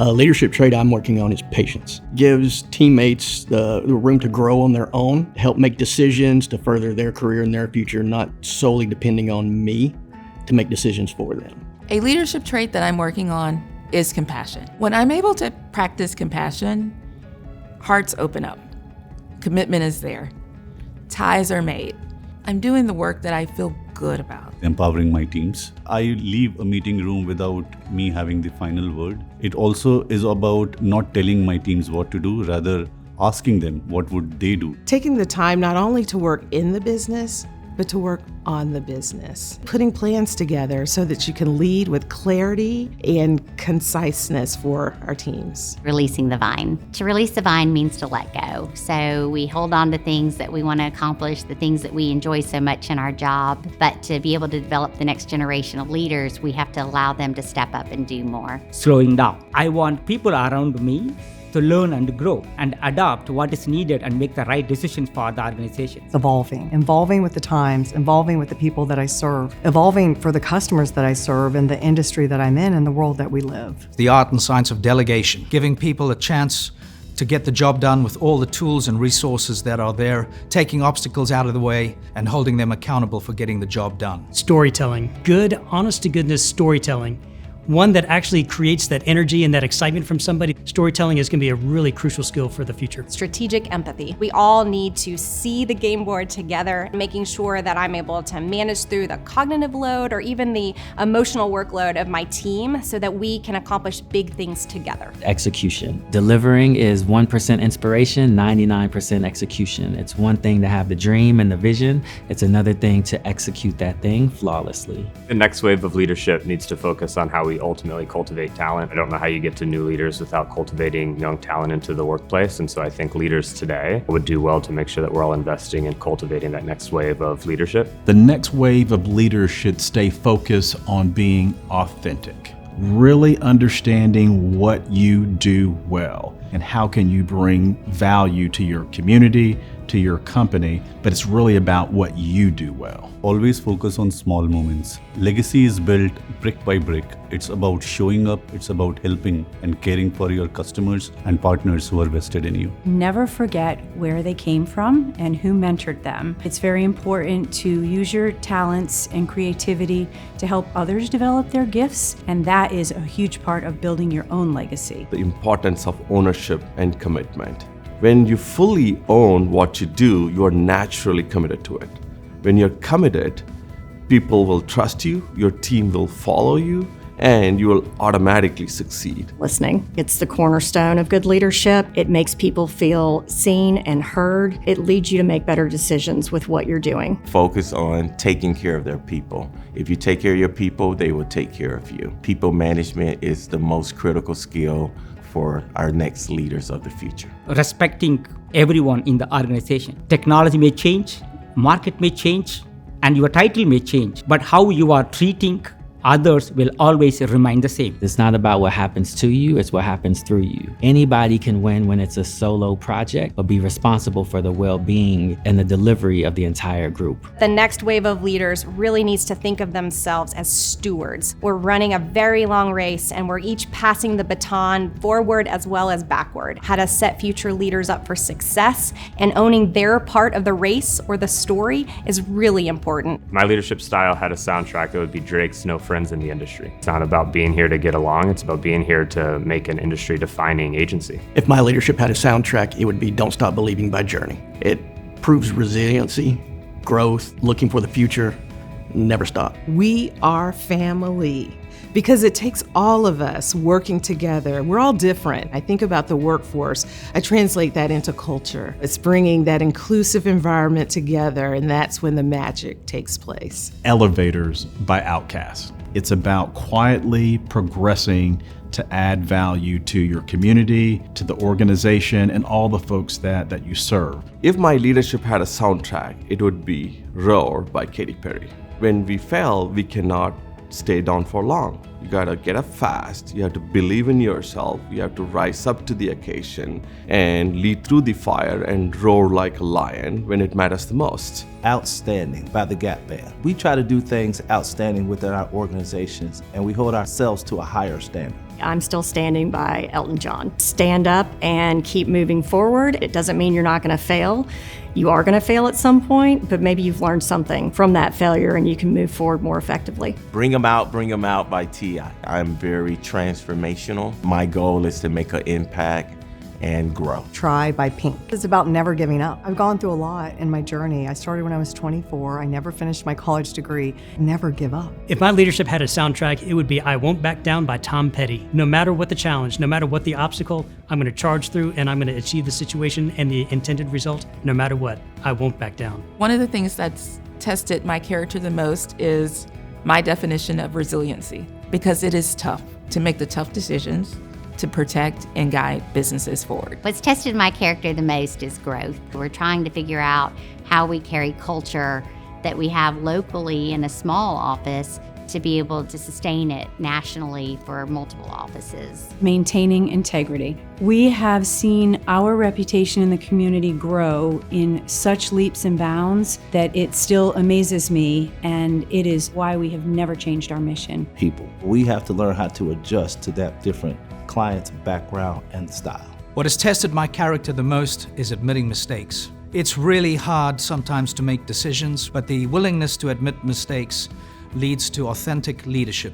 Leadership trait I'm working on is patience. Gives teammates the room to grow on their own, help make decisions to further their career and their future, not solely depending on me to make decisions for them. A leadership trait that I'm working on is compassion. When I'm able to practice compassion, hearts open up. Commitment is there. Ties are made. I'm doing the work that I feel good about. Empowering my teams. I leave a meeting room without me having the final word. It also is about not telling my teams what to do, rather asking them what would they do. Taking the time not only to work in the business, but to work on the business. Putting plans together so that you can lead with clarity and conciseness for our teams. Releasing the vine. To release the vine means to let go. So we hold on to things that we want to accomplish, the things that we enjoy so much in our job. But to be able to develop the next generation of leaders, we have to allow them to step up and do more. Slowing down. I want people around me to learn and grow and adopt what is needed and make the right decisions for the organization. Evolving with the times, evolving with the people that I serve, evolving for the customers that I serve and the industry that I'm in and the world that we live. The art and science of delegation, giving people a chance to get the job done with all the tools and resources that are there, taking obstacles out of the way and holding them accountable for getting the job done. Storytelling, good, honest-to-goodness storytelling. One that actually creates that energy and that excitement from somebody. Storytelling is going to be a really crucial skill for the future. Strategic empathy. We all need to see the game board together, making sure that I'm able to manage through the cognitive load or even the emotional workload of my team so that we can accomplish big things together. Execution. Delivering is 1% inspiration, 99% execution. It's one thing to have the dream and the vision. It's another thing to execute that thing flawlessly. The next wave of leadership needs to focus on how we ultimately cultivate talent. I don't know how you get to new leaders without cultivating young talent into the workplace. And so I think leaders today would do well to make sure that we're all investing in cultivating that next wave of leadership. The next wave of leaders should stay focused on being authentic, really understanding what you do well and how can you bring value to your community, to your company, but it's really about what you do well. Always focus on small moments. Legacy is built brick by brick. It's about showing up, it's about helping and caring for your customers and partners who are vested in you. Never forget where they came from and who mentored them. It's very important to use your talents and creativity to help others develop their gifts, and that is a huge part of building your own legacy. The importance of ownership and commitment. When you fully own what you do, you are naturally committed to it. When you're committed, people will trust you, your team will follow you, and you will automatically succeed. Listening. It's the cornerstone of good leadership. It makes people feel seen and heard. It leads you to make better decisions with what you're doing. Focus on taking care of their people. If you take care of your people, they will take care of you. People management is the most critical skill for our next leaders of the future. Respecting everyone in the organization. Technology may change, market may change, and your title may change, but how you are treating others will always remain the same. It's not about what happens to you, it's what happens through you. Anybody can win when it's a solo project, but be responsible for the well-being and the delivery of the entire group. The next wave of leaders really needs to think of themselves as stewards. We're running a very long race and we're each passing the baton forward as well as backward. How to set future leaders up for success and owning their part of the race or the story is really important. My leadership style had a soundtrack that would be Drake's No Friends in the Industry. It's not about being here to get along, it's about being here to make an industry-defining agency. If my leadership had a soundtrack, it would be Don't Stop Believing by Journey. It proves resiliency, growth, looking for the future, never stop. We are family because it takes all of us working together. We're all different. I think about the workforce. I translate that into culture. It's bringing that inclusive environment together, and that's when the magic takes place. Elevators by Outcast. It's about quietly progressing to add value to your community, to the organization, and all the folks that you serve. If my leadership had a soundtrack, it would be Roar by Katy Perry. When we fail, we cannot stay down for long. You gotta get up fast, you have to believe in yourself, you have to rise up to the occasion and lead through the fire and roar like a lion when it matters the most. Outstanding by the Gap Band. We try to do things outstanding within our organizations and we hold ourselves to a higher standard. I'm still standing by Elton John. Stand up and keep moving forward. It doesn't mean you're not going to fail. You are going to fail at some point, but maybe you've learned something from that failure and you can move forward more effectively. Bring 'em Out by T.I. I'm very transformational. My goal is to make an impact and grow. Try by Pink. It's about never giving up. I've gone through a lot in my journey. I started when I was 24. I never finished my college degree. Never give up. If my leadership had a soundtrack, it would be I Won't Back Down by Tom Petty. No matter what the challenge, no matter what the obstacle, I'm going to charge through and I'm going to achieve the situation and the intended result. No matter what, I won't back down. One of the things that's tested my character the most is my definition of resiliency, because it is tough to make the tough decisions to protect and guide businesses forward. What's tested my character the most is growth. We're trying to figure out how we carry culture that we have locally in a small office to be able to sustain it nationally for multiple offices. Maintaining integrity. We have seen our reputation in the community grow in such leaps and bounds that it still amazes me, and it is why we have never changed our mission. People, we have to learn how to adjust to that different client's background and style. What has tested my character the most is admitting mistakes. It's really hard sometimes to make decisions, but the willingness to admit mistakes leads to authentic leadership.